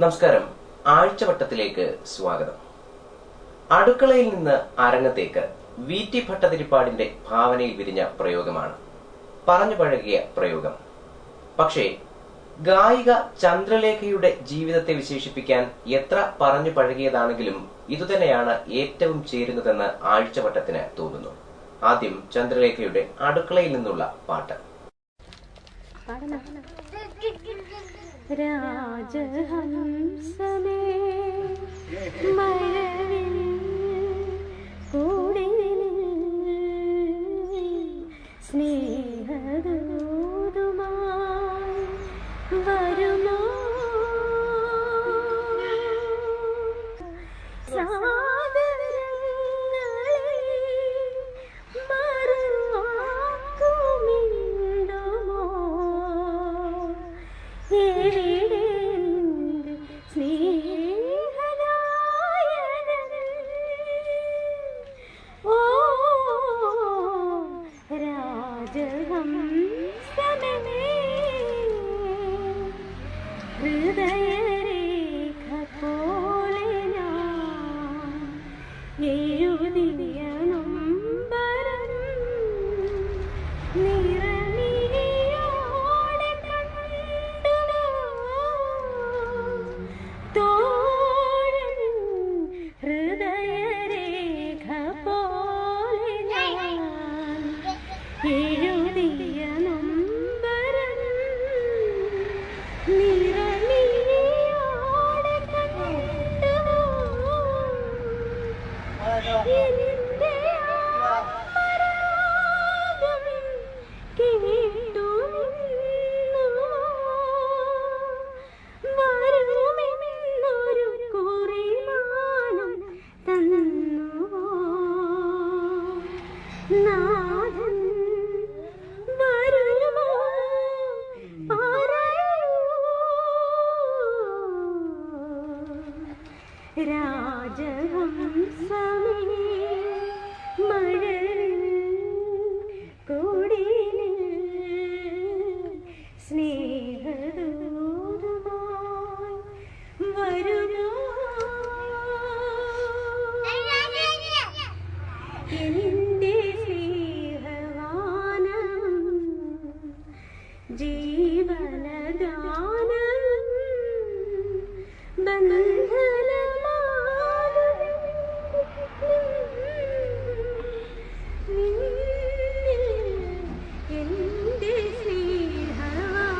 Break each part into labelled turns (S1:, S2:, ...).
S1: നമസ്കാരം. ആഴ്ചവട്ടത്തിലേക്ക് സ്വാഗതം. അടുക്കളയിൽ നിന്ന് അരങ്ങത്തേക്ക് VT ഭട്ടതിരിപ്പാടിന്റെ ഭാവനയിൽ വിരിഞ്ഞ പ്രയോഗമാണ് പറഞ്ഞു പഴകിയ പ്രയോഗം. പക്ഷേ ഗായിക ചന്ദ്രലേഖയുടെ ജീവിതത്തെ വിശേഷിപ്പിക്കാൻ എത്ര പറഞ്ഞു പഴകിയതാണെങ്കിലും ഇതുതന്നെയാണ് ഏറ്റവും ചേരുന്നതെന്ന് ആഴ്ചവട്ടത്തിന് തോന്നുന്നു. ആദ്യം ചന്ദ്രലേഖയുടെ അടുക്കളയിൽ നിന്നുള്ള പാട്ട്.
S2: രാജഹംസമേ മഴവിൽ കൂടിനിൽ സ്നേഹദൂതുമായി വരുമോ ഹൃദയരേഖ പോലെ ഞാൻ എഴുതിയ നൊമ്പരം നിറമിഴിയോടെ കണ്ടുവോ തോഴൻ. ഹൃദയരേഖ പോലെ ഞാൻ എഴുതിയ നൊമ്പരം നിറമിഴിയോടെ കണ്ടുവോ എന്റെ ആത്മരാഗം കേട്ടു നിന്നുവോ വരുമെന്നൊരു കുറിമാനം തന്നുവോ നാഥൻ വരുമോ രാജഹംസമേ മഴവിൽ കൂടിനിൽ സ്നേഹദൂതുമായി വരുമോ എന്റെ സ്നേഹവാനം ജീവനഗാനം എന്റെ സ്നേഹവാനം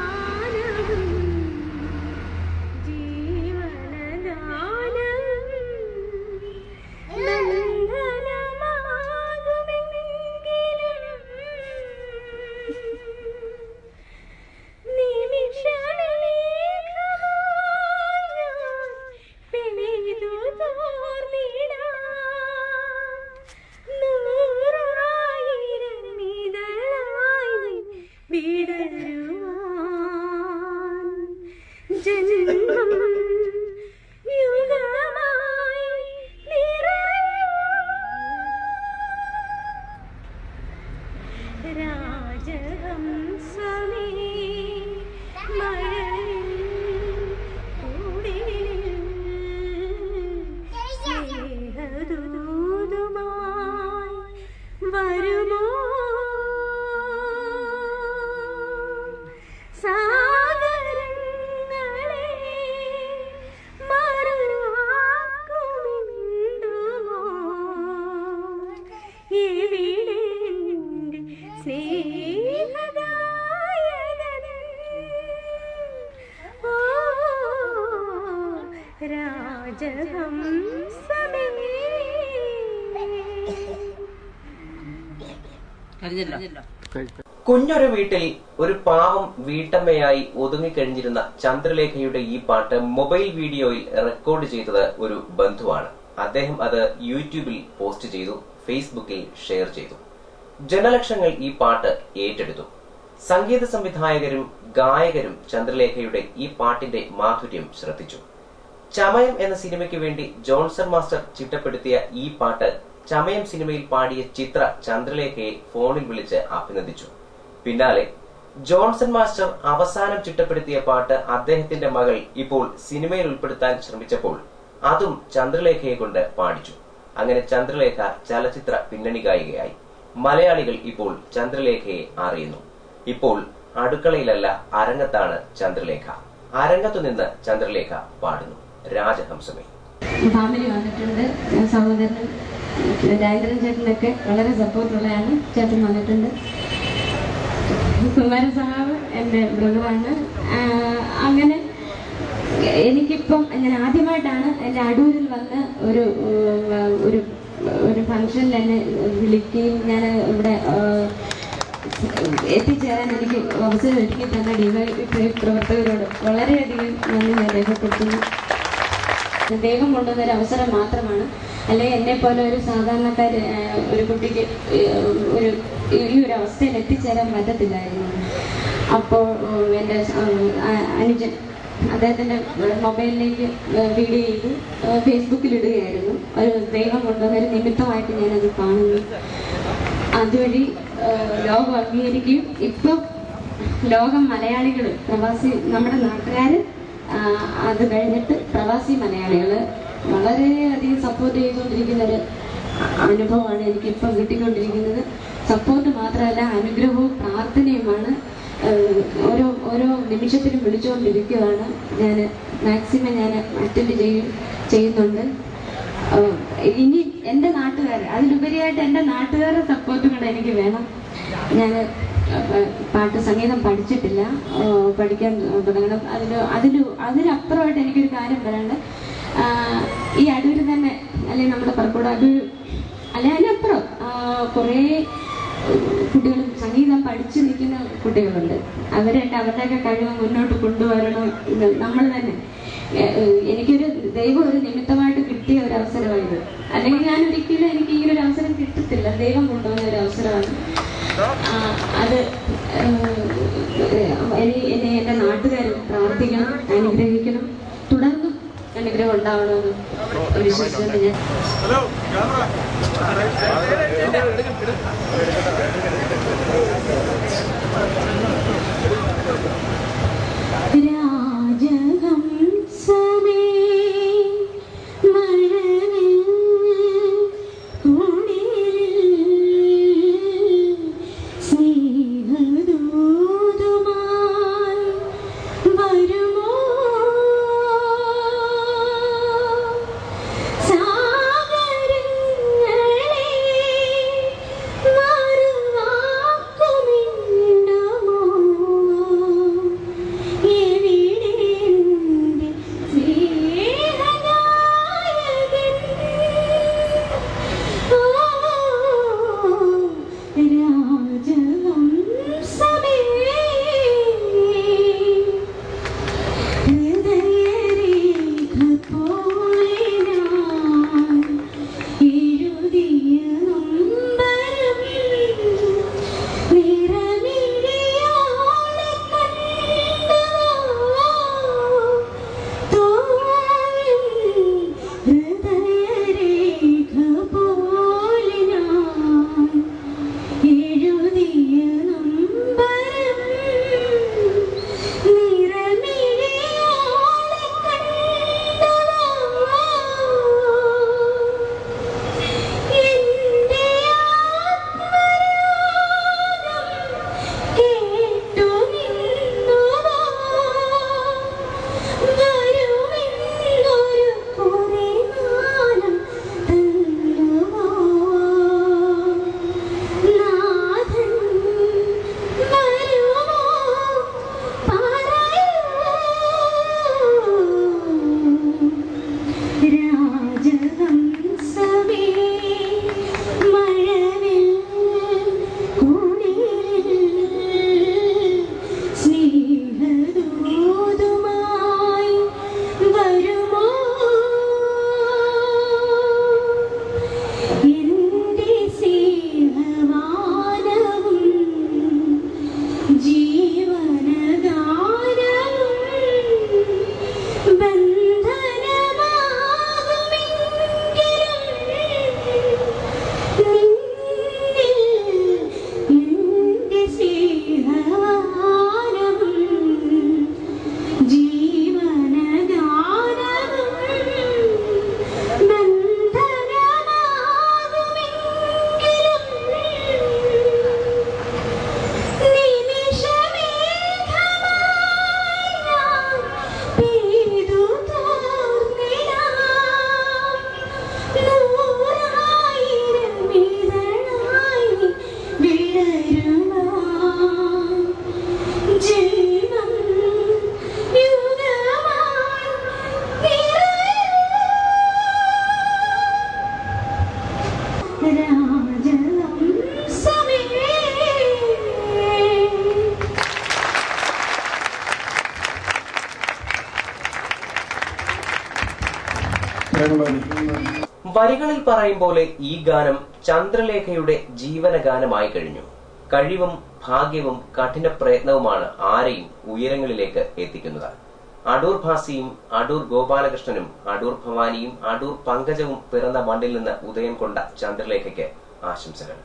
S2: ജീവനഗാനം ബന്ധനമാകുമെങ്കിലും ജന്മം യുഗമായി രാജഹംസമേ മഴവിൽ കൂടിനിൽ സ്നേഹദൂതുമായി വരുമോ സാഗരങ്ങളെ മറുവാക്കുമിണ്ടുമോ എവിടെ സ്നേഹദായകൻ ഓ രാജഹംസമേ.
S1: കുഞ്ഞൊരു വീട്ടിൽ ഒരു പാവം വീട്ടമ്മയായി ഒതുങ്ങിക്കഴിഞ്ഞിരുന്ന ചന്ദ്രലേഖയുടെ ഈ പാട്ട് മൊബൈൽ വീഡിയോയിൽ റെക്കോർഡ് ചെയ്തത് ഒരു ബന്ധുവാണ്. അദ്ദേഹം അത് യൂട്യൂബിൽ പോസ്റ്റ് ചെയ്തു, ഫേസ്ബുക്കിൽ ഷെയർ ചെയ്തു. ജനലക്ഷങ്ങൾ ഈ പാട്ട് ഏറ്റെടുത്തു. സംഗീത സംവിധായകരും ഗായകരും ചന്ദ്രലേഖയുടെ ഈ പാട്ടിന്റെ മാധുര്യം ശ്രദ്ധിച്ചു. ചമയം എന്ന സിനിമയ്ക്ക് വേണ്ടി ജോൺസൺ മാസ്റ്റർ ചിട്ടപ്പെടുത്തിയ ഈ പാട്ട് ചമയം സിനിമയിൽ പാടിയ ചിത്ര ചന്ദ്രലേഖയെ ഫോണിൽ വിളിച്ച് അഭിനന്ദിച്ചു. പിന്നാലെ ജോൺസൺ മാസ്റ്റർ അവസാനം ചിട്ടപ്പെടുത്തിയ പാട്ട് അദ്ദേഹത്തിന്റെ മകൾ ഇപ്പോൾ സിനിമയിൽ ഉൾപ്പെടുത്താൻ ശ്രമിച്ചപ്പോൾ അതും ചന്ദ്രലേഖയെ കൊണ്ട് പാടിച്ചു. അങ്ങനെ ചന്ദ്രലേഖ ചലച്ചിത്ര പിന്നണി ഗായികയായി. മലയാളികൾ ഇപ്പോൾ ചന്ദ്രലേഖയെ അറിയുന്നു. ഇപ്പോൾ അടുക്കളയിലല്ല, അരങ്ങത്താണ് ചന്ദ്രലേഖ. അരങ്ങത്തു നിന്ന് ചന്ദ്രലേഖ പാടുന്നു. രാജഹംസമേ.
S3: ഫാമിലി വന്നിട്ടുണ്ട്, സഹോദരനും രാജേന്ദ്രൻ ചേട്ടനൊക്കെ വളരെ സപ്പോർട്ടുള്ളതാണ്. ചേട്ടൻ വന്നിട്ടുണ്ട്. കുമാരസഹാവ് എൻ്റെ ബ്രദറാണ്. അങ്ങനെ എനിക്കിപ്പം ഞാൻ ആദ്യമായിട്ടാണ് എൻ്റെ അടൂരിൽ വന്ന് ഒരു ഒരു ഫംഗ്ഷനിൽ എന്നെ വിളിക്കുകയും ഞാൻ ഇവിടെ എത്തിച്ചേരാൻ എനിക്ക് അവസരം ഒരുക്കി തന്ന ഡിവൈഎഫ്ഐ പ്രവർത്തകരോട് വളരെയധികം നന്ദി ഞാൻ രേഖപ്പെടുത്തുന്നു. ദൈവം കൊണ്ടുവന്നൊരു അവസരം മാത്രമാണ്. അല്ലെങ്കിൽ എന്നെ പോലെ ഒരു സാധാരണക്കാര് ഒരു കുട്ടിക്ക് ഈ ഒരു അവസ്ഥയിൽ എത്തിച്ചേരാൻ പറ്റത്തില്ലായിരുന്നു. അപ്പോൾ എൻ്റെ അനുജൻ അദ്ദേഹത്തിൻ്റെ മൊബൈലിലേക്ക് വീഡിയോ ചെയ്ത് ഫേസ്ബുക്കിൽ ഇടുകയായിരുന്നു. ഒരു ദൈവം കൊണ്ടുവന്നൊരു നിമിത്തമായിട്ട് ഞാനത് കാണുന്നു. അതുവഴി ലോകം അംഗീകരിക്കുകയും ഇപ്പം ലോകം മലയാളികൾ പ്രവാസി നമ്മുടെ നാട്ടുകാർ അത് കഴിഞ്ഞിട്ട് പ്രവാസി മലയാളികൾ വളരെയധികം സപ്പോർട്ട് ചെയ്തുകൊണ്ടിരിക്കുന്ന ഒരു അനുഭവമാണ് എനിക്കിപ്പം കിട്ടിക്കൊണ്ടിരിക്കുന്നത്. സപ്പോർട്ട് മാത്രമല്ല, അനുഗ്രഹവും പ്രാർത്ഥനയുമാണ്. ഓരോ നിമിഷത്തിലും വിളിച്ചുകൊണ്ടിരിക്കുകയാണ്. ഞാൻ മാക്സിമം ഞാൻ അറ്റൻഡ് ചെയ്യുന്നുണ്ട്. ഇനി എൻ്റെ നാട്ടുകാർ, അതിലുപരിയായിട്ട് എൻ്റെ നാട്ടുകാരുടെ സപ്പോർട്ടും കൂടെ എനിക്ക് വേണം. ഞാൻ സംഗീതം പഠിച്ചിട്ടില്ല, പഠിക്കാൻ തുടങ്ങണം. അതിനപ്പുറമായിട്ട് എനിക്കൊരു കാര്യം പറയാനുണ്ട്. ഈ അടൂര് തന്നെ, അല്ലെങ്കിൽ നമ്മുടെ പറക്കൂട് അടൂർ, അല്ലെ അതിനപ്പുറം കുറേ കുട്ടികൾ സംഗീതം പഠിച്ചു നിൽക്കുന്ന കുട്ടികളുണ്ട്. അവരുടെയൊക്കെ കഴിവ് മുന്നോട്ട് കൊണ്ടുവരണം. നമ്മൾ തന്നെ എനിക്കൊരു ദൈവം ഒരു നിമിത്തമായിട്ട് കിട്ടിയ ഒരു അവസരമായത്. അല്ലെങ്കിൽ ഞാൻ ഒരിക്കലും എനിക്ക് ഇങ്ങനെ ഒരു അവസരം കിട്ടത്തില്ല. ദൈവം കൊണ്ടുവന്ന ഒരു അവസരമാണ് അത്. എന്നെ എൻ്റെ നാട്ടുകാർ പ്രാർത്ഥിക്കണം, അനുഗ്രഹിക്കണം, തുടർന്നും അനുഗ്രഹം ഉണ്ടാവണമെന്ന് വിശ്വസിച്ചുകൊണ്ട് ഞാൻ
S4: പറയാനുള്ളത്.
S1: വരികളിൽ പറയും പോലെ ഈ ഗാനം ചന്ദ്രലേഖയുടെ ജീവനഗാനമായി കഴിഞ്ഞു. കഴിവും ഭാഗ്യവും കഠിന പ്രയത്നവുമാണ് ആരെയും ഉയരങ്ങളിലേക്ക് എത്തിക്കുന്നത്. അടൂർ ഭാസിയും അടൂർ ഗോപാലകൃഷ്ണനും അടൂർ ഭവാനിയും അടൂർ പങ്കജവും പിറന്ന മണ്ണിൽ നിന്ന് ഉദയം കൊണ്ട ചന്ദ്രലേഖയ്ക്ക് ആശംസകൾ.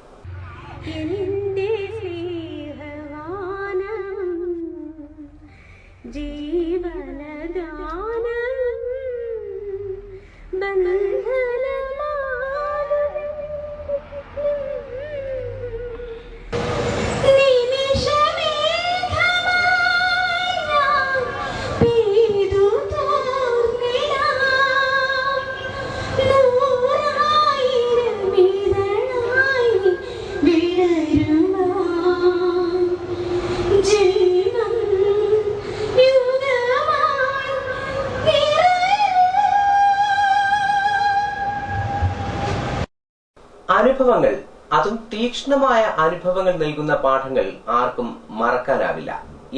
S1: അനുഭവങ്ങൾ, അതും തീക്ഷ്ണമായ അനുഭവങ്ങൾ നൽകുന്ന പാഠങ്ങൾ ആർക്കും മറക്കാനാവില്ല.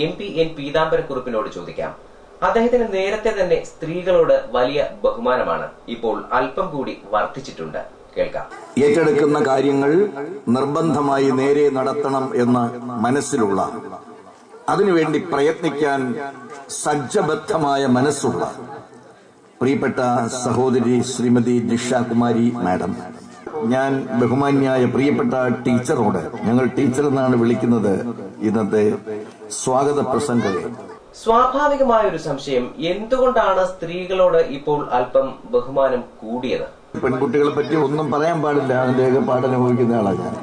S1: MP N പീതാംബരക്കുറുപ്പിനോട് ചോദിക്കാം. അദ്ദേഹത്തിന് നേരത്തെ തന്നെ സ്ത്രീകളോട് വലിയ ബഹുമാനമാണ്. ഇപ്പോൾ അല്പം കൂടി വർദ്ധിച്ചിട്ടുണ്ട്. കേൾക്കാം.
S5: ഏറ്റെടുക്കുന്ന കാര്യങ്ങൾ നിർബന്ധമായി നേരെ നടത്തണം എന്ന് മനസ്സിലുള്ള, അതിനുവേണ്ടി പ്രയത്നിക്കാൻ സജ്ജബദ്ധമായ മനസ്സുള്ള പ്രിയപ്പെട്ട സഹോദരി ശ്രീമതി ജിഷ കുമാരി മാഡം, ഞാൻ ബഹുമാന്യായ പ്രിയപ്പെട്ട ടീച്ചറോട്, ഞങ്ങൾ ടീച്ചർ എന്നാണ് വിളിക്കുന്നത്, ഇന്നത്തെ സ്വാഗത പ്രസംഗകരെ.
S1: സ്വാഭാവികമായ ഒരു സംശയം, എന്തുകൊണ്ടാണ് സ്ത്രീകളോട് ഇപ്പോൾ അല്പം ബഹുമാനം കൂടിയത്?
S5: പെൺകുട്ടികളെ പറ്റി ഒന്നും പറയാൻ പാടില്ല, അതിന്റെയൊക്കെ പാഠനുഭവിക്കുന്ന ആളാണ് ഞാൻ.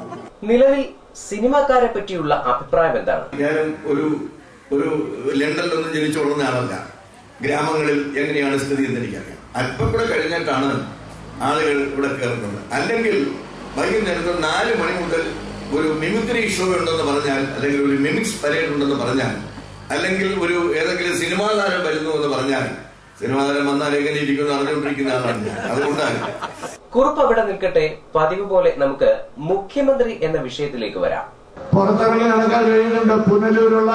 S1: നിലവിൽ സിനിമാക്കാരെ പറ്റിയുള്ള അഭിപ്രായം എന്താണ്?
S6: ഞാൻ ഒരു ലണ്ടനിലൊന്നും ജനിച്ചു വളർന്ന ആളല്ല. ഗ്രാമങ്ങളിൽ എങ്ങനെയാണ് സ്ഥിതി എന്ന് എനിക്കറിയാം. അല്പം കൂടെ കഴിഞ്ഞിട്ടാണ് ആളുകൾ ഇവിടെ കയറുന്നത്. അല്ലെങ്കിൽ വൈകുന്നേരത്ത് 4 മണി മുതൽ ഒരു മിമിക്രി ഷോ ഉണ്ടെന്ന് പറഞ്ഞാൽ, അല്ലെങ്കിൽ ഒരു മിമിക്സ് പരേഡ് ഉണ്ടെന്ന് പറഞ്ഞാൽ, അല്ലെങ്കിൽ ഒരു ഏതെങ്കിലും സിനിമാ താരം വരുന്നു എന്ന് പറഞ്ഞാൽ, സിനിമാ താരം വന്നാൽ എങ്ങനെ ഇരിക്കുന്നു അറിഞ്ഞുകൊണ്ടിരിക്കുന്ന ആളാണ് ഞാൻ. അതുകൊണ്ടാണ്.
S1: കുറിപ്പ് അവിടെ നിൽക്കട്ടെ. പതിവ് പോലെ നമുക്ക് മുഖ്യമന്ത്രി എന്ന വിഷയത്തിലേക്ക് വരാം.
S4: പുറത്തിറങ്ങി നടക്കാൻ കഴിയുന്നുണ്ട്. പുനലൂരുള്ള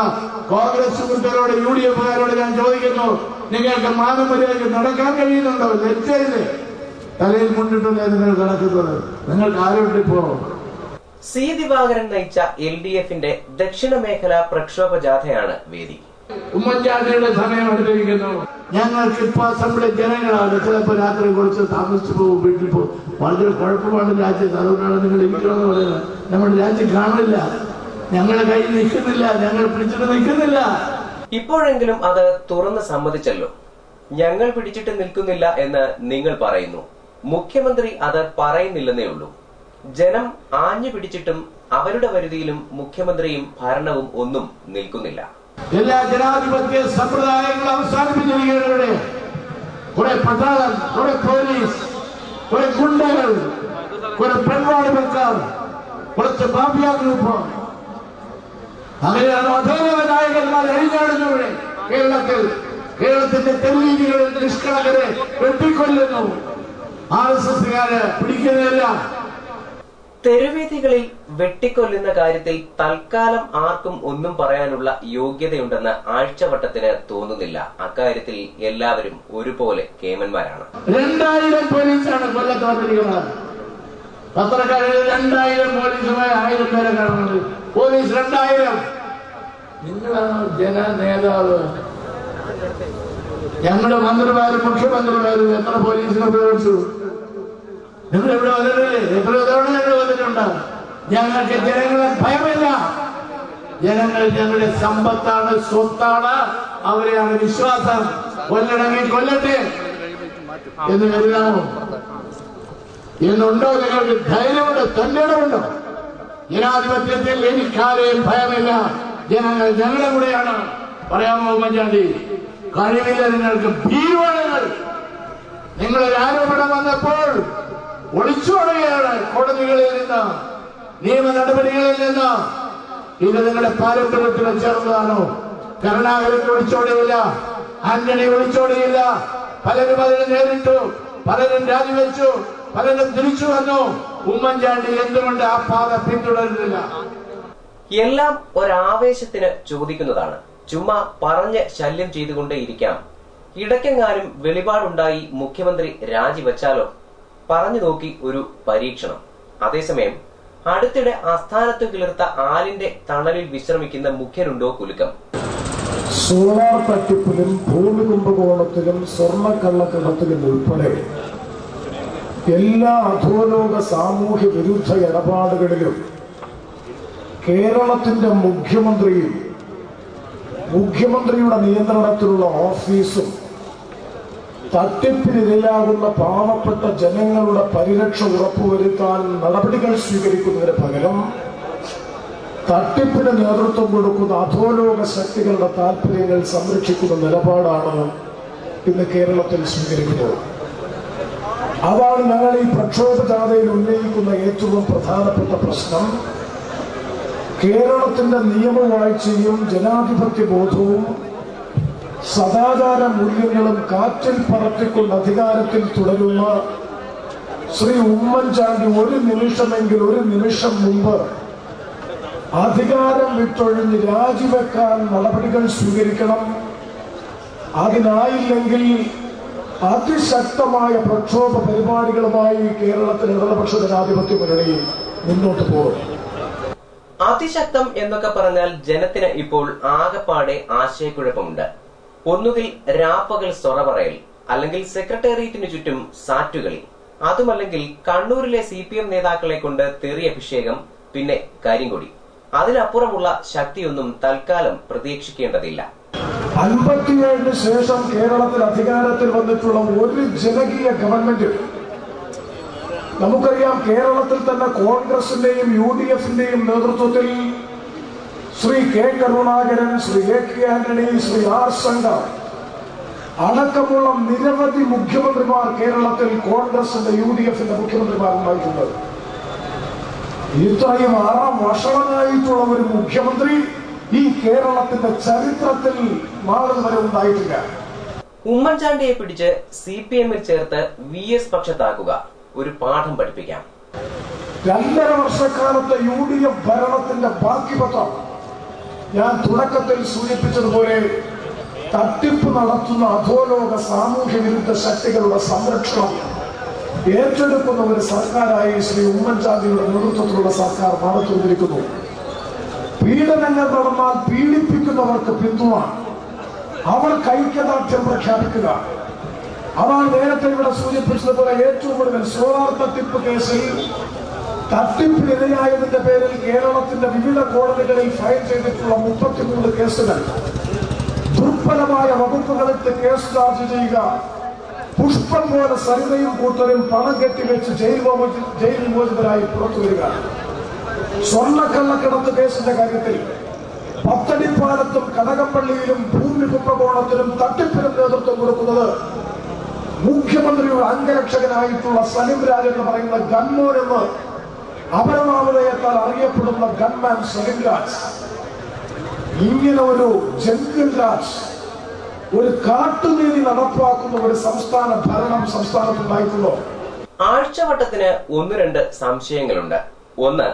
S4: കോൺഗ്രസ് സുഹൃത്തുക്കളോട്, UDFകാരോട് ഞാൻ ചോദിക്കുന്നു, നിങ്ങൾക്ക് മാനമര്യാദയ്ക്ക് നടക്കാൻ കഴിയുന്നുണ്ടോ? ലജ്ജയില്ലേ? തലയിൽ മുന്നിട്ടല്ലേ നിങ്ങൾ നടക്കുന്നത്? നിങ്ങൾക്ക് ആരുണ്ട് ഇപ്പോ?
S1: സി ദിവാകരൻ നയിച്ച LDFന്റെ ദക്ഷിണ മേഖല പ്രക്ഷോഭ ജാഥയാണ് വേദി.
S4: ഉമ്മൻചാണ്ടിയുടെ സമയം അടുത്തിരിക്കുന്നു. ഞങ്ങൾക്ക് ഇപ്പൊ അസംബ്ലി ജനങ്ങളാണ്. ചിലപ്പോ രാത്രി കുറച്ച് താമസിച്ചു പോകും, വീട്ടിൽ പോകും. വളരെ കുഴപ്പമാണ് രാജ്യത്ത്. അതുകൊണ്ടാണ് നിങ്ങൾ ഇരിക്കണമെന്ന് പറയുന്നത്. നമ്മുടെ രാജ്യം കാണില്ല, ഞങ്ങളുടെ കയ്യിൽ നിൽക്കുന്നില്ല, ഞങ്ങൾ പിടിച്ചിട്ട് നിൽക്കുന്നില്ല.
S1: ഇപ്പോഴെങ്കിലും അത് തുറന്ന് സമ്മതിച്ചല്ലോ. ഞങ്ങൾ പിടിച്ചിട്ട് നിൽക്കുന്നില്ല എന്ന് നിങ്ങൾ പറയുന്നു. മുഖ്യമന്ത്രി അത് പറയുന്നില്ലെന്നേ ഉള്ളൂ. ജനം ആഞ്ഞു പിടിച്ചിട്ടും അവരുടെ വരുതിയിലും മുഖ്യമന്ത്രിയും ഭരണവും ഒന്നും നിൽക്കുന്നില്ല.
S4: എല്ലാ ജനാധിപത്യ സമ്പ്രദായങ്ങളും അവസാനിപ്പിച്ചിരിക്കുകയാണ്. കുറെ പട്ടാളം, കുറെ പോലീസ്, കുറെ ഗുണ്ടകൾ, കുറെ പെൺവാണിപ്പക്കാർ, കുറച്ച് മാഫിയ ഗ്രൂപ്പ്, അങ്ങനെയാണ് ഒട്ടേറെ നായകന്മാർ അഴിഞ്ഞാടുന്നവിടെ. കേരളത്തിന്റെ തെരുവീതികളിൽ നിഷ്കളങ്കരെ വെട്ടിക്കൊല്ലുന്നു. RSSകാര് പിടിക്കുന്നില്ല.
S1: തെരുവീഥികളിൽ വെട്ടിക്കൊല്ലുന്ന കാര്യത്തിൽ തൽക്കാലം ആർക്കും ഒന്നും പറയാനുള്ള യോഗ്യതയുണ്ടെന്ന് ആഴ്ചവട്ടത്തിന് തോന്നുന്നില്ല. അക്കാര്യത്തിൽ എല്ലാവരും ഒരുപോലെ കേമന്മാരാണ്.
S4: 2000 പോലീസാണ് കൊല്ലത്തോട്ടിരിക്കുന്നത്. പത്രക്കാരിൽ 2000 പോലീസുമായി 1000 പേരെ കാണുന്നത്. പോലീസ് 2000. നിങ്ങളാണ് ജനനേതാവ്. ഞങ്ങളുടെ മന്ത്രിമാരും മുഖ്യമന്ത്രിമാരും എത്ര പോലീസിനെ ഉപയോഗിച്ചു? നിങ്ങൾ ഇവിടെ വന്നിട്ടില്ലേ? എത്ര തവണ ഞങ്ങൾ വന്നിട്ടുണ്ട്. ഞങ്ങൾക്ക് ജനങ്ങളെ ഭയമില്ല. ജനങ്ങൾ ഞങ്ങളുടെ സമ്പത്താണ്, സ്വത്താണ്, അവരെയാണ് വിശ്വാസം. കൊല്ലണമെങ്കിൽ കൊല്ലട്ടെ എന്ന് കരുതാമോ? എന്നുണ്ടോ? നിങ്ങൾക്ക് ധൈര്യമുണ്ടോ? തന്റെടമുണ്ടോ? ജനാധിപത്യത്തിൽ എനിക്കാരെയും ഭയമില്ല. ജനങ്ങൾ ഞങ്ങളുടെ കൂടെയാണ്. പറയാമോ ഉമ്മൻചാണ്ടി? കഴിവില്ല നിങ്ങൾക്ക്, ഭീരുവാണ്. നിങ്ങളൊരു ആരോപണം വന്നപ്പോൾ ഒളിച്ചോടുകയാണ് കോടതികളിൽ നിന്ന്, നിയമ നടപടികളിൽ നിന്ന്. ഇത് നിങ്ങളുടെ പാരമ്പര്യത്തിൽ ചേർന്നതാണോ? കരുണാകരൻ ഒളിച്ചോടിയില്ല, ആന്റണി ഒളിച്ചോടിയില്ല. പലരും അതിനെ നേരിട്ടു, പലരും രാജിവെച്ചു, പലരും തിരിച്ചു വന്നു. ഉമ്മൻചാണ്ടി എന്തുകൊണ്ട് ആ പാത പിന്തുടരുന്നില്ല?
S1: എല്ലാം ഒരാവേശത്തിന് ചോദിക്കുന്നതാണ്. ചുമ്മാ പറഞ്ഞ് ശല്യം ചെയ്തുകൊണ്ടേയിരിക്കാം. ഇടയ്ക്കെങ്ങാനും വെളിപാടുണ്ടായി മുഖ്യമന്ത്രി രാജിവെച്ചാലോ? പറഞ്ഞു നോക്കി ഒരു പരീക്ഷണം. അതേസമയം അടുത്തിടെ ആസ്ഥാനത്ത് കിളിർത്ത ആലിന്റെ തണലിൽ വിശ്രമിക്കുന്ന മുഖ്യനുണ്ടോ കുലുക്കം?
S7: സോളാർ തട്ടിപ്പിലും ഭൂമി കുംഭകോണത്തിലും സ്വർണ്ണക്കള്ളക്കടത്തിലും ഉൾപ്പെടെ എല്ലാ അധോലോക സാമൂഹ്യ വിരുദ്ധ ഇടപാടുകളിലും കേരളത്തിന്റെ മുഖ്യമന്ത്രിയും മുഖ്യമന്ത്രിയുടെ നിയന്ത്രണത്തിലുള്ള ഓഫീസും തട്ടിപ്പിനിരയാകുന്ന പാവപ്പെട്ട ജനങ്ങളുടെ പരിരക്ഷ ഉറപ്പുവരുത്താൻ നടപടികൾ സ്വീകരിക്കുന്നതിന് പകരം തട്ടിപ്പിന് നേതൃത്വം കൊടുക്കുന്ന അധോലോക ശക്തികളുടെ താല്പര്യങ്ങൾ സംരക്ഷിക്കുന്ന നിലപാടാണ് ഇന്ന് കേരളത്തിൽ സ്വീകരിക്കുന്നത്. അതാണ് ഞങ്ങൾ ഈ പ്രക്ഷോഭ ജാഥയിൽ ഉന്നയിക്കുന്ന ഏറ്റവും പ്രധാനപ്പെട്ട പ്രശ്നം. കേരളത്തിന്റെ നിയമവാഴ്ചയും ജനാധിപത്യ ബോധവും സദാചാര മൂല്യങ്ങളും കാറ്റിൽ പറത്തിക്കൊണ്ട് അധികാരത്തിൽ തുടരുന്ന ശ്രീ ഉമ്മൻചാണ്ടി ഒരു നിമിഷം മുമ്പ് അധികാരം വിട്ടൊഴിഞ്ഞ് രാജിവെക്കാൻ നടപടികൾ സ്വീകരിക്കണം. അതിനായില്ലെങ്കിൽ അതിശക്തമായ പ്രക്ഷോഭ പരിപാടികളുമായി കേരളത്തിലെ ഇടതുപക്ഷ ജനാധിപത്യ മുന്നണി മുന്നോട്ട് പോകും.
S1: അതിശക്തം എന്നൊക്കെ പറഞ്ഞാൽ ജനത്തിന് ഇപ്പോൾ ആകെപ്പാടെ ആശയക്കുഴപ്പമുണ്ട്. ഒന്നുകിൽ രാപ്പകൽ സൊറ പറയൽ, അല്ലെങ്കിൽ സെക്രട്ടേറിയറ്റിനു ചുറ്റും സാറ്റുകളി, അതുമല്ലെങ്കിൽ കണ്ണൂരിലെ CPM നേതാക്കളെ കൊണ്ട് തെറി അഭിഷേകം, പിന്നെ കരിങ്കൊടി. അതിനപ്പുറമുള്ള ശക്തിയൊന്നും തൽക്കാലം പ്രതീക്ഷിക്കേണ്ടതില്ല.
S7: 57 ശേഷം കേരളത്തിൽ അധികാരത്തിൽ വന്നിട്ടുള്ള ഒരു ജനകീയ ഗവൺമെന്റ് നമുക്കറിയാം. കേരളത്തിൽ തന്നെ കോൺഗ്രസിന്റെയും UDFന്റെയും നേതൃത്വത്തിൽ Shri K. Karunakaran, Shri A.K. Antony, Shri R. Shankar അടക്കമുള്ള നിരവധി മുഖ്യമന്ത്രിമാർ കേരളത്തിൽ കോൺഗ്രസിന്റെ UDFന്റെ മുഖ്യമന്ത്രിമാരുണ്ടായിട്ടുണ്ട്. ഇത്രയും വഷളനായിട്ടുള്ള ഒരു മുഖ്യമന്ത്രി ഈ കേരളത്തിന്റെ ചരിത്രത്തിൽ നാളെ വരെ ഉണ്ടായിട്ടില്ല.
S1: ഉമ്മൻചാണ്ടിയെ പിടിച്ച് CPMൽ ചേർത്ത് VS പക്ഷത്താക്കുക, ഒരു പാഠം പഠിപ്പിക്കാം.
S7: 2.5 വർഷക്കാലത്തെ UDF ഭരണത്തിന്റെ ബാക്കി പത്രം ഞാൻ തുടക്കത്തിൽ സൂചിപ്പിച്ചതുപോലെ തട്ടിപ്പ് നടത്തുന്ന അധോലോക സാമൂഹ്യ വിരുദ്ധ ശക്തികളുടെ സംരക്ഷണം ഏറ്റെടുക്കുന്ന ഒരു സർക്കാരായി ശ്രീ ഉമ്മൻചാണ്ടിയുടെ നേതൃത്വത്തിലുള്ള സർക്കാർ നടത്തിയിരിക്കുന്നു. പീഡനങ്ങൾ നടന്നാൽ പീഡിപ്പിക്കുന്നവർക്ക് പിന്തുണ, അവർക്ക് ഐക്യദാർഢ്യം പ്രഖ്യാപിക്കുക. അതാണ് നേരത്തെ ഇവിടെ സൂചിപ്പിച്ചതുപോലെ ഏറ്റവും ഒടുവിൽ സോളാർ തട്ടിപ്പ് കേസിൽ തട്ടിപ്പിനിരയായതിന്റെ പേരിൽ കേരളത്തിന്റെ വിവിധ കോടതികളിൽ ഫയൽ ചെയ്തിട്ടുള്ള 33 കേസുകൾ, ദുർബലമായ വകുപ്പുകളിട്ട് കേസ് ചാർജ് ചെയ്യുക, പുഷ്പം പോലെ സരിതയും കൂട്ടരും പണം കെട്ടിവെച്ച് ജയിൽ മോചിതരായി പുറത്തു വരിക. സ്വർണ്ണക്കള്ളക്കടത്ത് കേസിന്റെ കാര്യത്തിൽ പത്തടിപ്പാലത്തും കടകംപള്ളിയിലും ഭൂമി കുംഭകോണത്തിലും തട്ടിപ്പിനും നേതൃത്വം കൊടുക്കുന്നത് മുഖ്യമന്ത്രിയുടെ അംഗരക്ഷകനായിട്ടുള്ള സലിം രാജ് എന്ന് പറയുന്ന ഗൺമോൻ എന്ന് അപരനാമതയേക്കാൾ അറിയപ്പെടുന്ന ഗൺമാൻ സലിം രാജ്. ഇങ്ങനെ ഒരു ജംഗിൾ രാജ്, ഒരു കാട്ടുനീതി നടപ്പാക്കുന്ന ഒരു സംസ്ഥാന ഭരണം സംസ്ഥാനത്തുണ്ടായിട്ടുള്ളൂ.
S1: ആഴ്ചവട്ടത്തിന് 1-2 സംശയങ്ങളുണ്ട്. ഒന്ന്,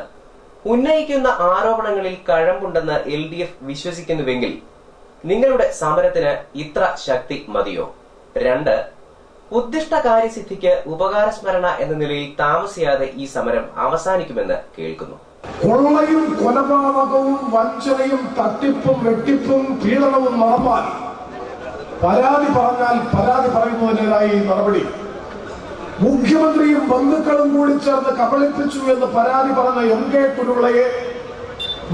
S1: ഉന്നയിക്കുന്ന ആരോപണങ്ങളിൽ കഴമ്പുണ്ടെന്ന് LDF വിശ്വസിക്കുന്നുവെങ്കിൽ നിങ്ങളുടെ സമരത്തിന് ഇത്ര ശക്തി മതിയോ? 2, ഉദ്ദിഷ്ട കാര്യസിദ്ധിക്ക് ഉപകാരസ്മരണ എന്ന നിലയിൽ താമസിയാതെ ഈ സമരം അവസാനിക്കുമെന്ന് കേൾക്കുന്നു.
S7: കൊള്ളയും കൊലപാതകവും വഞ്ചനയും തട്ടിപ്പും വെട്ടിപ്പും പീഡനവും നടന്നാൽ പരാതി പറഞ്ഞാൽ പരാതി പറയുന്നതിനായി നടപടി. മുഖ്യമന്ത്രിയും ബന്ധുക്കളും കൂടി ചേർന്ന് കബളിപ്പിച്ചു എന്ന് പരാതി പറഞ്ഞ MK കുരുവിളയെ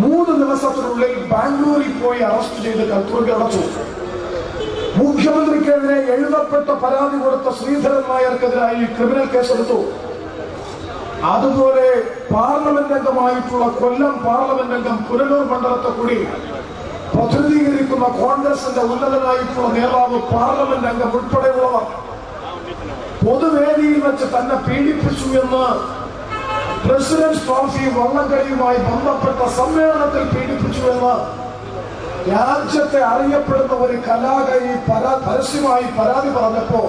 S7: 3 ദിവസത്തിനുള്ളിൽ ബാംഗ്ലൂരിൽ പോയി അറസ്റ്റ് ചെയ്ത് കൽത്തുറങ്കിൽ അടച്ചു. മുഖ്യമന്ത്രിക്കെതിരെ എഴുതപ്പെട്ട പരാതി കൊടുത്ത ശ്രീധരൻ നായർക്കെതിരായി ക്രിമിനൽ കേസെടുത്തു. അതുപോലെ പാർലമെന്റ് അംഗമായിട്ടുള്ള കൊല്ലം പാർലമെന്റ് അംഗം പുനലൂർ മണ്ഡലത്തെ കൂടി പ്രതിനിധീകരിക്കുന്ന കോൺഗ്രസിന്റെ ഉന്നതനായിട്ടുള്ള നേതാവ് പാർലമെന്റ് അംഗം ഉൾപ്പെടെയുള്ളവർ പൊതുവേദിയിൽ വെച്ച് തന്നെ പീഡിപ്പിച്ചു എന്ന് പ്രസിഡന്റ് ട്രോഫി വള്ളംകളിയുമായി ബന്ധപ്പെട്ട സമ്മേളനത്തിൽ പീഡിപ്പിച്ചു എന്ന് രാജ്യത്തെ അറിയപ്പെടുന്ന ഒരു കലാകാരി പരസ്യമായി പരാതി പറഞ്ഞപ്പോ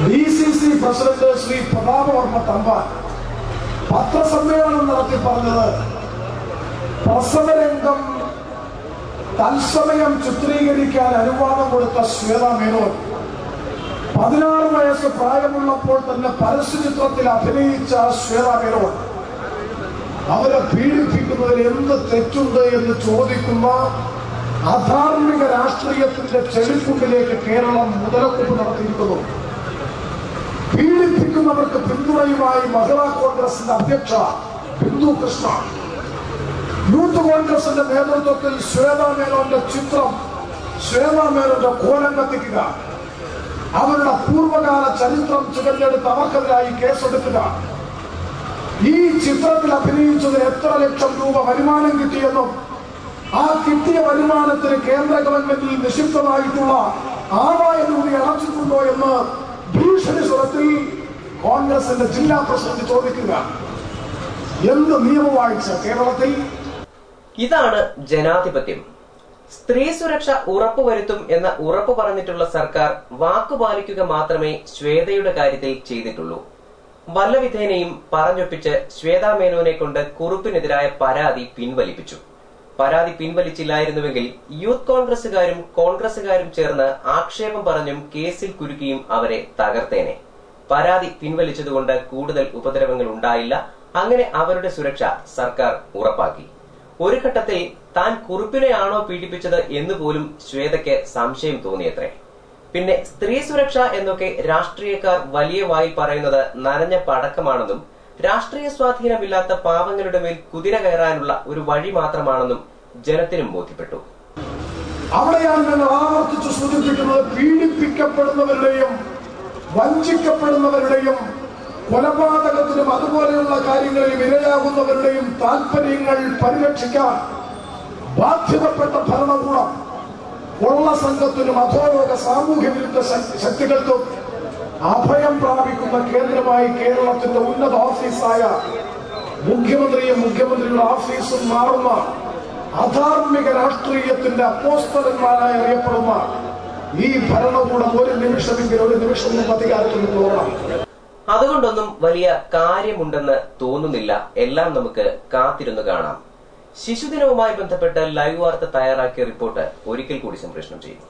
S7: DCC പ്രസിഡന്റ് ശ്രീ പ്രതാപവർമ്മ തമ്പാൻ പത്രസമ്മേളനം നടത്തി പറഞ്ഞത് പ്രസവരംഗം തത്സമയം ചിത്രീകരിക്കാൻ അനുവാദം കൊടുത്ത ശ്വേത മേനോൻ 16 വയസ്സ് പ്രായമുള്ളപ്പോൾ തന്നെ പരസ്യചിത്രത്തിൽ അഭിനയിച്ച ശ്വേത മേനോൻ അവരെ പീഡിപ്പിക്കുന്നതിൽ എന്ത് തെറ്റുണ്ട് എന്ന് ചോദിക്കുന്ന അധാർമിക രാഷ്ട്രീയത്തിന്റെ ചെളിക്കുണ്ടിലേക്ക് കേരളം മുതലക്കുപ്പ് നടത്തിയിരിക്കുന്നു. പീഡിപ്പിക്കുന്നവർക്ക് പിന്തുണയുമായി മഹിളാ കോൺഗ്രസിന്റെ അധ്യക്ഷ ബിന്ദു കൃഷ്ണ, യൂത്ത് കോൺഗ്രസിന്റെ നേതൃത്വത്തിൽ ശ്വേതാ മേനോന്റെ ചിത്രം, ശ്വേതാ മേനോന്റെ കോലം കത്തിക്കുക, അവരുടെ പൂർവ്വകാല ചരിത്രം ചികഞ്ഞെടുത്ത് അവർക്കെതിരായി കേസെടുക്കുക, ഈ ചിത്രത്തിൽ അഭിനയിച്ചതിന് എത്ര ലക്ഷം രൂപ വരുമാനം കിട്ടിയെന്നും ആ കിട്ടിയ വരുമാനത്തിന് കേന്ദ്ര ഗവൺമെന്റിൽ നിക്ഷിപ്തമായിട്ടുള്ള ആദായം കൂടി അടച്ചിട്ടുണ്ടോ എന്ന് ഭീഷണി സ്വരത്തിൽ കോൺഗ്രസിന്റെ ജില്ലാ പ്രസിഡന്റ് ചോദിക്കുക. എന്ത് നിയമവാഴ്ച കേരളത്തിൽ?
S1: ഇതാണ് ജനാധിപത്യം. സ്ത്രീ സുരക്ഷ ഉറപ്പുവരുത്തും എന്ന ഉറപ്പ് പറഞ്ഞിട്ടുള്ള സർക്കാർ വാക്കുപാലിക്കുക മാത്രമേ ശ്വേതയുടെ കാര്യത്തിൽ ചെയ്തിട്ടുള്ളൂ. വല്ലവിധേനയും പറഞ്ഞൊപ്പിച്ച് ശ്വേതാ മേനോനെ കൊണ്ട് കുറുപ്പിനെതിരായ പരാതി പിൻവലിപ്പിച്ചു. പരാതി പിൻവലിച്ചില്ലായിരുന്നുവെങ്കിൽ യൂത്ത് കോൺഗ്രസുകാരും ചേർന്ന് ആക്ഷേപം പറഞ്ഞും കേസിൽ കുരുക്കിയും അവരെ തകർത്തേനെ. പരാതി പിൻവലിച്ചതുകൊണ്ട് കൂടുതൽ ഉപദ്രവങ്ങൾ ഉണ്ടായില്ല. അങ്ങനെ അവരുടെ സുരക്ഷ സർക്കാർ ഉറപ്പാക്കി. ഒരു ഘട്ടത്തിൽ താൻ കുറുപ്പിനെയാണോ പീഡിപ്പിച്ചത് എന്നുപോലും ശ്വേതയ്ക്ക് സംശയം തോന്നിയത്രേ. പിന്നെ സ്ത്രീ സുരക്ഷ എന്നൊക്കെ രാഷ്ട്രീയക്കാർ വലിയ വായിൽ പറയുന്നത് നനഞ്ഞ പടക്കമാണെന്നും രാഷ്ട്രീയ സ്വാധീനമില്ലാത്ത പാവങ്ങളുടെ മേൽ കുതിര കയറാനുള്ള ഒരു വഴി മാത്രമാണെന്നും ജനത്തിനും ബോധ്യപ്പെട്ടു.
S7: അവിടെയാണ് ഞങ്ങൾ ആവർത്തിച്ച് സൂചിപ്പിക്കുന്നത്, പീഡിപ്പിക്കപ്പെടുന്നവരുടെയും വഞ്ചിക്കപ്പെടുന്നവരുടെയും കൊലപാതകത്തിനും അതുപോലെയുള്ള കാര്യങ്ങളിൽ ഇരയാകുന്നവരുടെയും താൽപര്യങ്ങൾ പരിരക്ഷിക്കാൻ ബാധ്യതപ്പെട്ട ഭരണകൂടം കൊള്ള സംഘത്തിനും അധോലോക സാമൂഹ്യ വിരുദ്ധ ശക്തികൾക്കും അഭയം പ്രാപിക്കുന്ന കേന്ദ്രമായി കേരളത്തിന്റെ ഉന്നത ഓഫീസായ മുഖ്യമന്ത്രിയും മുഖ്യമന്ത്രിയുടെ ഓഫീസും മാറുന്ന അധാർമിക രാഷ്ട്രീയത്തിന്റെ അപ്പോസ്തലന്മാരായി അറിയപ്പെടുന്ന ഈ ഭരണകൂടം ഒരു നിമിഷം അധികാരത്തിൽ പോകണം.
S1: അതുകൊണ്ടൊന്നും വലിയ കാര്യമുണ്ടെന്ന് തോന്നുന്നില്ല. എല്ലാം നമുക്ക് കാത്തിരുന്ന് കാണാം. ശിശുദിനവുമായി ബന്ധപ്പെട്ട് ലൈവ് വാർത്ത തയ്യാറാക്കിയ റിപ്പോർട്ട് ഒരിക്കൽ കൂടി സംപ്രേഷണം ചെയ്യും.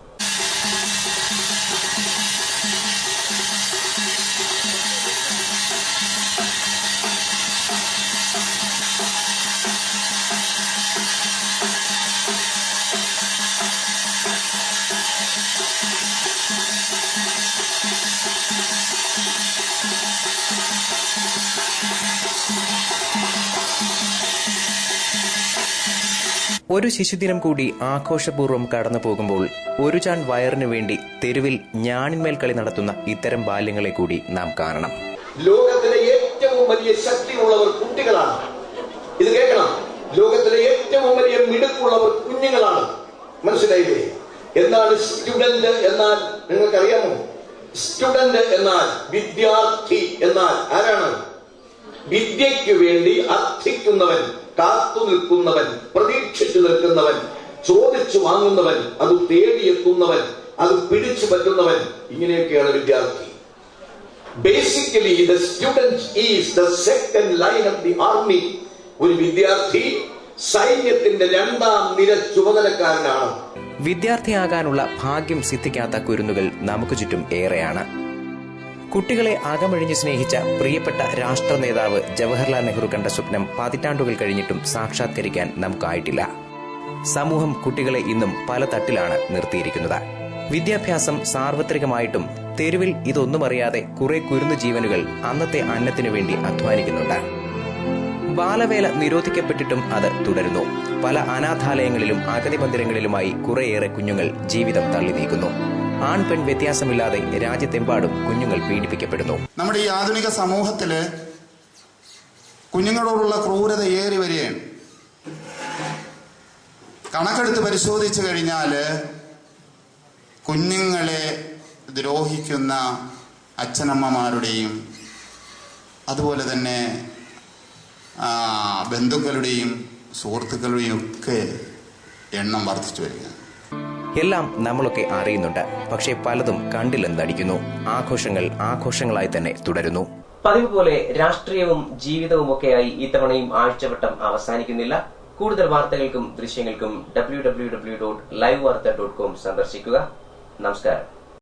S1: ഒരു ശിശുദിനം കൂടി ആഘോഷപൂർവ്വം കടന്നു പോകുമ്പോൾ ഒരു ചാൺ വയറിനു വേണ്ടി തെരുവിൽ ഞാണിന്മേൽ കളി നടത്തുന്ന ഇത്തരം ബാല്യങ്ങളെ കൂടി നാം കാണണം.
S8: ലോകത്തിലെ ഏറ്റവും വലിയ ശക്തിയുള്ളവർ കുട്ടികളാണ്. ഇത് കേൾക്കണം. ലോകത്തിലെ ഏറ്റവും വലിയ മിടുക്കുള്ളവർ കുഞ്ഞുങ്ങളാണ്. മനസ്സിലായില്ലേ? എന്താണ് സ്റ്റുഡന്റ് എന്നാൽ നിങ്ങൾക്കറിയാമോ? സ്റ്റുഡന്റ് എന്നാൽ വിദ്യാർത്ഥി എന്നാൽ ആരാണ്? വിദ്യയ്ക്ക് വേണ്ടി അർത്ഥിക്കുന്നവൻ, കാത്തു നിൽക്കുന്നവൻ, പ്രതീക്ഷിച്ചു നിൽക്കുന്നവൻ, ചോദിച്ചു വാങ്ങുന്നവൻ, അത് തേടിയെത്തുന്നവൻ, അത് പിടിച്ചു പറ്റുന്നവൻ, ഇങ്ങനെയൊക്കെയാണ് വിദ്യാർത്ഥി. Basically the student is the second line of the army. ഒരു വിദ്യാർത്ഥി സൈന്യത്തിന്റെ 2ാം നിര ചുമതലക്കാരനാണ്.
S1: വിദ്യാർത്ഥിയാകാനുള്ള ഭാഗ്യം സിദ്ധിക്കാത്ത കുരുന്നുകൾ നമുക്ക് ചുറ്റും ഏറെയാണ്. കുട്ടികളെ അകമഴിഞ്ഞ് സ്നേഹിച്ച പ്രിയപ്പെട്ട രാഷ്ട്ര നേതാവ് ജവഹർലാൽ നെഹ്റു കണ്ട സ്വപ്നം പതിറ്റാണ്ടുകൾ കഴിഞ്ഞിട്ടും സാക്ഷാത്കരിക്കാൻ നമുക്കായിട്ടില്ല. സമൂഹം കുട്ടികളെ ഇന്നും പല തട്ടിലാണ് നിർത്തിയിരിക്കുന്നത്. വിദ്യാഭ്യാസം സാർവത്രികമായിട്ടും തെരുവിൽ ഇതൊന്നും അറിയാതെ കുറെ കുരുന്നു ജീവനുകൾ അന്നത്തെ അന്നത്തിനു വേണ്ടി അധ്വാനിക്കുന്നുണ്ട്. ബാലവേല നിരോധിക്കപ്പെട്ടിട്ടും അത് തുടരുന്നു. പല അനാഥാലയങ്ങളിലും അഗതി മന്ദിരങ്ങളിലുമായി കുറേയേറെ കുഞ്ഞുങ്ങൾ ജീവിതം തള്ളി നീക്കുന്നു. ആൺ പെൺ വ്യത്യാസമില്ലാതെ രാജ്യത്തെമ്പാടും കുഞ്ഞുങ്ങൾ പീഡിപ്പിക്കപ്പെടുന്നു.
S9: നമ്മുടെ ഈ ആധുനിക സമൂഹത്തില് കുഞ്ഞുങ്ങളോടുള്ള ക്രൂരത ഏറി വരികയാണ്. കണക്കെടുത്ത് പരിശോധിച്ചു കഴിഞ്ഞാല് കുഞ്ഞുങ്ങളെ ദ്രോഹിക്കുന്ന അച്ഛനമ്മമാരുടെയും അതുപോലെ തന്നെ ബന്ധുക്കളുടെയും സുഹൃത്തുക്കളുടെയും ഒക്കെ എണ്ണം വർദ്ധിച്ചു വരിക.
S1: എല്ലാം നമ്മളൊക്കെ അറിയുന്നുണ്ട്. പക്ഷേ പലതും കണ്ടില്ലെന്നടിക്കുന്നു. ആഘോഷങ്ങൾ ആഘോഷങ്ങളായി തന്നെ തുടരുന്നു. പതിവ് പോലെ രാഷ്ട്രീയവും ജീവിതവും ഒക്കെയായി ഇത്തവണയും ആഴ്ചവട്ടം അവസാനിക്കുന്നില്ല. കൂടുതൽ വാർത്തകൾക്കും ദൃശ്യങ്ങൾക്കും www.livevarta.com സന്ദർശിക്കുക. നമസ്കാരം.